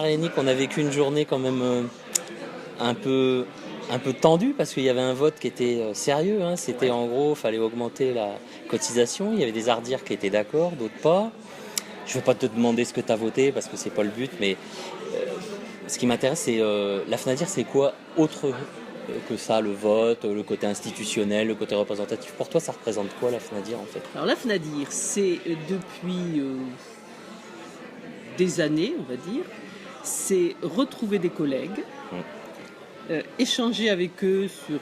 Réunique, on a vécu une journée quand même un peu tendue parce qu'il y avait un vote qui était sérieux. Hein. C'était en gros, il fallait augmenter la cotisation. Il y avait des ardirs qui étaient d'accord, d'autres pas. Je ne vais pas te demander ce que tu as voté parce que c'est pas le but, mais ce qui m'intéresse, c'est la FNADIR, c'est quoi autre que ça, le vote, le côté institutionnel, le côté représentatif. Pour toi, ça représente quoi la FNADIR en fait? Alors la FNADIR, c'est depuis des années, on va dire, c'est retrouver des collègues, échanger avec eux sur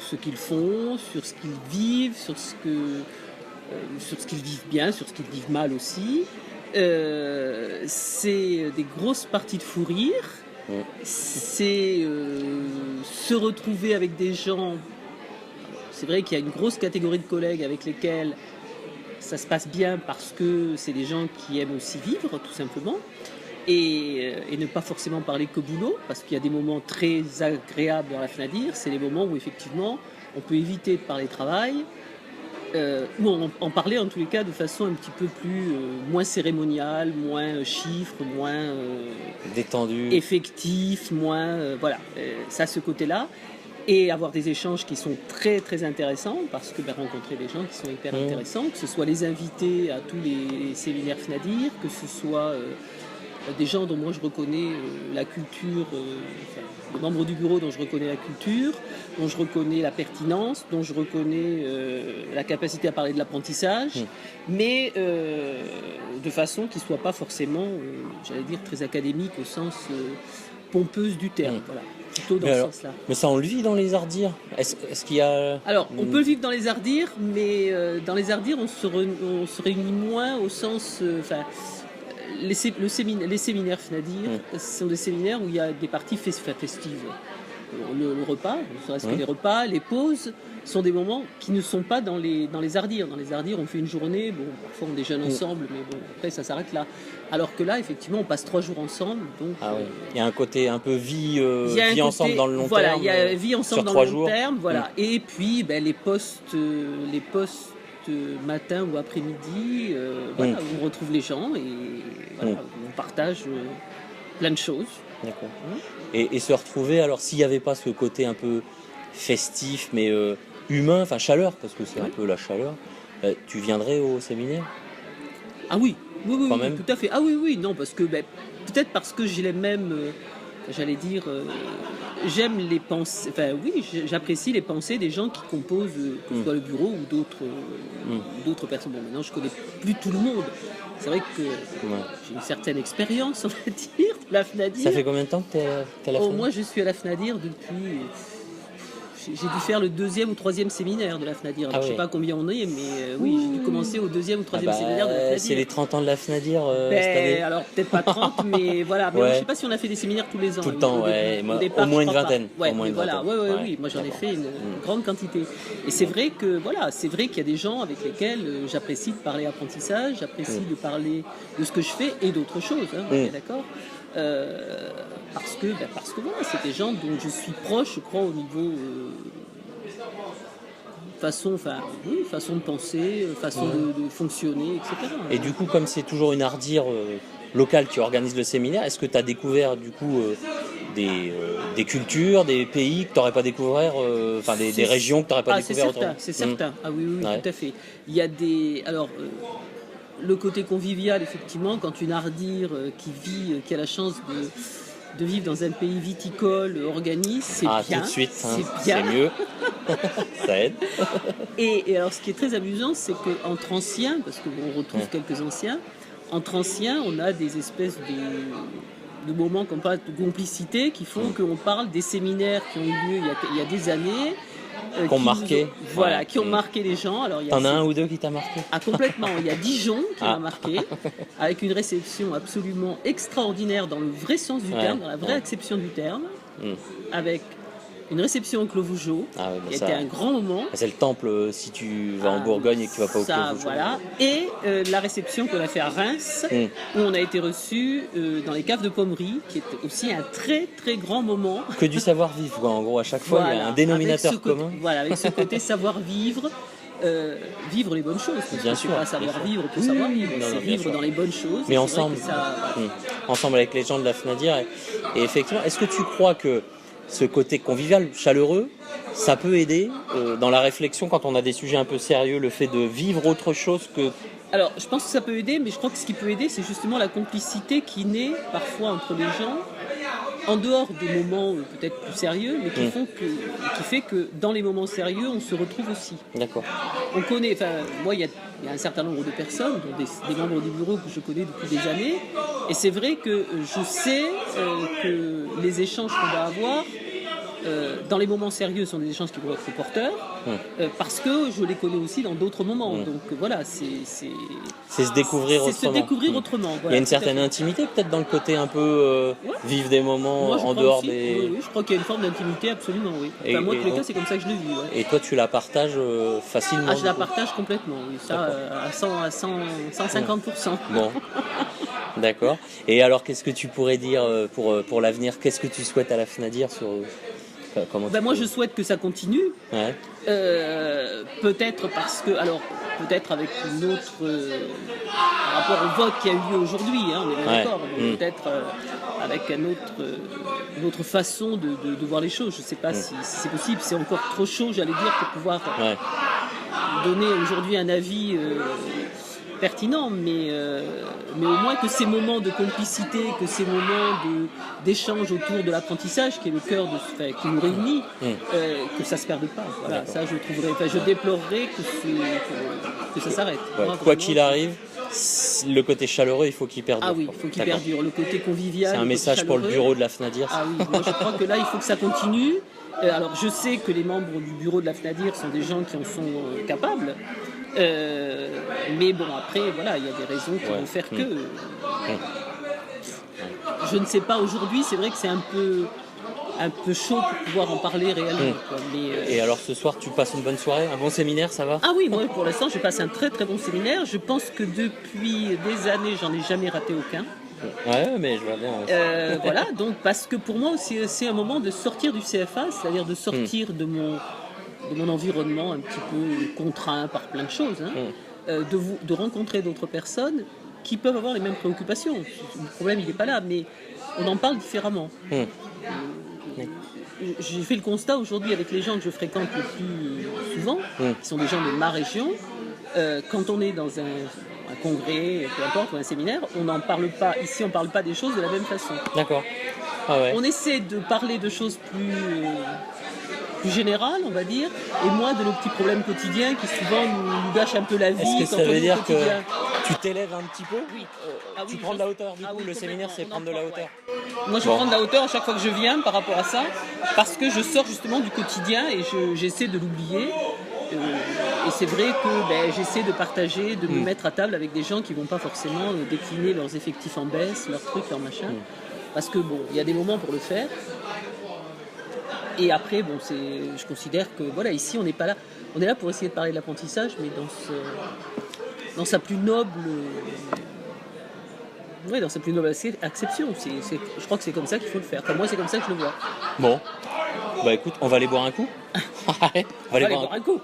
ce qu'ils font, sur ce qu'ils vivent, sur ce qu'ils vivent bien, sur ce qu'ils vivent mal aussi. C'est des grosses parties de fou rire. C'est se retrouver avec des gens. C'est vrai qu'il y a une grosse catégorie de collègues avec lesquels ça se passe bien parce que c'est des gens qui aiment aussi vivre, tout simplement, et ne pas forcément parler que boulot, parce qu'il y a des moments très agréables dans la FNADIR, c'est les moments où effectivement on peut éviter de parler travail, ou en parler en tous les cas de façon un petit peu plus moins cérémoniale, moins chiffres, moins détendu, effectif, moins voilà, ça ce côté-là. Et avoir des échanges qui sont très très intéressants parce que rencontrer des gens qui sont hyper intéressants, que ce soit les invités à tous les séminaires FNADIR, que ce soit des gens dont moi je reconnais la culture, des membres du bureau dont je reconnais la culture, dont je reconnais la pertinence, dont je reconnais la capacité à parler de l'apprentissage, mais de façon qui ne soit pas forcément, j'allais dire, très académique au sens pompeuse du terme. Voilà. Plutôt dans ce sens-là. Mais ça, on le vit dans les ardirs. Est-ce qu'il y a... Alors, on peut le vivre dans les ardirs, mais dans les ardirs, on se réunit moins au sens... les séminaires FNADIR sont des séminaires où il y a des parties festives. Le repas, ne serait-ce que les repas, les pauses, sont des moments qui ne sont pas dans les ardirs. Dans les ardirs, on fait une journée, bon, parfois on déjeune ensemble, mais bon, après ça s'arrête là. Alors que là, effectivement, on passe 3 jours ensemble. Donc, il y a un côté un peu vie ensemble dans le long terme. Voilà, il y a vie ensemble dans le long terme. Voilà. Et puis, les postes matin ou après-midi, voilà, on retrouve les gens et voilà, on partage plein de choses. D'accord. Et se retrouver, alors s'il n'y avait pas ce côté un peu festif, mais humain, enfin chaleur, parce que c'est un peu la chaleur, tu viendrais au séminaire? Ah oui, oui, quand même. Tout à fait. Ah oui, non, parce que peut-être parce que j'ai les mêmes, j'allais dire, j'aime les pensées, enfin oui, j'apprécie les pensées des gens qui composent, que ce soit le bureau ou d'autres personnes. Bon, maintenant je connais plus tout le monde. C'est vrai que j'ai une certaine expérience, on va dire, de la FNADIR. Ça fait combien de temps que tu es à la FNADIR? Moi, je suis à la FNADIR depuis... J'ai dû faire le 2e ou 3e séminaire de la FNADIR. Je ne sais pas combien on est, mais oui, j'ai dû commencer au 2e ou 3e séminaire de la FNADIR. C'est les 30 ans de la FNADIR cette année. Alors, peut-être pas 30, mais voilà. Mais je ne sais pas si on a fait des séminaires tous les ans. Tout le temps, au moins une vingtaine. Oui, moi j'en ai fait une grande quantité. Et c'est vrai que voilà, c'est vrai qu'il y a des gens avec lesquels j'apprécie de parler apprentissage, j'apprécie de parler de ce que je fais et d'autres choses, d'accord. Parce que voilà, c'est des gens dont je suis proche, je crois, au niveau façon de penser, façon de fonctionner, etc. Et du coup, comme c'est toujours une ardière locale qui organise le séminaire, est-ce que tu as découvert du coup des cultures, des pays que tu n'aurais pas découvert, des régions que tu n'aurais pas découvert autrement? C'est certain, ah oui, tout à fait. Il y a des... Alors, le côté convivial, effectivement, quand une ardir qui a la chance de vivre dans un pays viticole organise, c'est bien. Tout de suite, c'est mieux. Ça aide. Et alors, ce qui est très amusant, c'est qu'entre anciens, parce qu'on retrouve quelques anciens, entre anciens, on a des espèces de moments comme pas de complicité qui font qu'on parle des séminaires qui ont eu lieu il y a des années. Qui ont marqué. Qui ont marqué les gens. T'en as un ou deux qui t'a marqué? Complètement. Il y a Dijon qui m'a marqué, avec une réception absolument extraordinaire dans le vrai sens du terme, dans la vraie acception du terme, avec une réception au Clos Vougeot, qui était un grand moment. C'est le temple si tu vas en Bourgogne et que tu vas pas au Clos Vougeot. Voilà. Et la réception qu'on a fait à Reims, où on a été reçu dans les caves de Pommery, qui était aussi un très très grand moment. Que du savoir-vivre, en gros, à chaque fois, il y a un dénominateur commun. Avec ce côté savoir-vivre, vivre les bonnes choses. Parce Bien que sûr, c'est pas bien savoir sûr. vivre pour Oui, savoir oui, vivre, non, c'est non, bien vivre sûr. dans les bonnes choses. Mais Et c'est vrai ensemble, que ça, voilà. ensemble avec les gens de la FNADIR. Et effectivement, est-ce que tu crois que ce côté convivial, chaleureux, ça peut aider dans la réflexion quand on a des sujets un peu sérieux, le fait de vivre autre chose que... Alors, je pense que ça peut aider, mais je crois que ce qui peut aider, c'est justement la complicité qui naît parfois entre les gens, en dehors des moments peut-être plus sérieux, mais qui fait que dans les moments sérieux, on se retrouve aussi. D'accord. On connaît, enfin, moi, il y a un certain nombre de personnes, dont des membres du bureau que je connais depuis des années, et c'est vrai que je sais que les échanges qu'on va avoir, dans les moments sérieux, sont des échanges qui vont être porteurs, parce que je les connais aussi dans d'autres moments. Donc voilà, c'est se découvrir autrement. C'est se découvrir autrement. Voilà, il y a une certaine intimité peut-être dans le côté un peu vivre des moments moi, en dehors aussi, des... oui, je crois qu'il y a une forme d'intimité, absolument, oui. Enfin, moi, en tous les cas, c'est comme ça que je le vis. Ouais. Et toi, tu la partages facilement? Ah, je la partage complètement, oui. Ça, à 150%. Bon, d'accord. Et alors, qu'est-ce que tu pourrais dire pour l'avenir? Qu'est-ce que tu souhaites à la FNADIR sur... Comment Ben moi, je souhaite que ça continue. Ouais. Peut-être parce que, alors, peut-être avec une autre, par rapport au vote qui a eu lieu aujourd'hui, hein, on est bien d'accord, mais peut-être avec une autre façon de voir les choses. Je ne sais pas si c'est possible, c'est encore trop chaud, j'allais dire, pour pouvoir donner aujourd'hui un avis pertinent, mais au moins que ces moments de complicité, que ces moments d'échange autour de l'apprentissage, qui est le cœur qui nous réunit, que ça se perde pas. Voilà, ça je trouverais, je déplorerais que ça s'arrête. Ouais. Moi, quoi qu'il arrive, le côté chaleureux, il faut qu'il perdure. Ah oui, il faut qu'il perdure. Le côté convivial. C'est un message pour le bureau de la FNADIR. Ah oui, moi je crois que là, il faut que ça continue. Alors je sais que les membres du bureau de la FNADIR sont des gens qui en sont capables. Mais bon, après, voilà, il y a des raisons qui vont faire que... Je ne sais pas, aujourd'hui, c'est vrai que c'est un peu chaud pour pouvoir en parler réellement. Mais, Et alors, ce soir, tu passes une bonne soirée, un bon séminaire, ça va? Ah oui, moi, pour l'instant, je passe un très très bon séminaire. Je pense que depuis des années, j'en ai jamais raté aucun. Ouais, mais je vois bien. Voilà, donc parce que pour moi, c'est un moment de sortir du CFA, c'est-à-dire de sortir de mon environnement un petit peu contraint par plein de choses, de rencontrer d'autres personnes qui peuvent avoir les mêmes préoccupations. Le problème, il n'est pas là, mais on en parle différemment. J'ai fait le constat aujourd'hui avec les gens que je fréquente le plus souvent, qui sont des gens de ma région, quand on est dans un congrès, peu importe, ou un séminaire, on n'en parle pas. Ici, on ne parle pas des choses de la même façon. D'accord. Ah ouais. On essaie de parler de choses plus générales, on va dire, et moins de nos petits problèmes quotidiens qui souvent nous gâchent un peu la vie. Est-ce que ça veut dire que tu t'élèves un petit peu? Oui. Tu prends de la hauteur, du coup, le séminaire, c'est prendre de la hauteur. Moi, je prends de la hauteur à chaque fois que je viens par rapport à ça, parce que je sors justement du quotidien et j'essaie de l'oublier. Et c'est vrai que j'essaie de partager, de me mettre à table avec des gens qui ne vont pas forcément décliner leurs effectifs en baisse, leurs trucs, leurs machins. Parce que bon, il y a des moments pour le faire. Et après, bon, je considère que voilà, ici on n'est pas là. On est là pour essayer de parler de l'apprentissage, mais dans sa plus noble, dans sa plus noble acception. Je crois que c'est comme ça qu'il faut le faire. Enfin, moi, c'est comme ça que je le vois. Bon, bah écoute, on va aller boire un coup. On va aller boire un coup.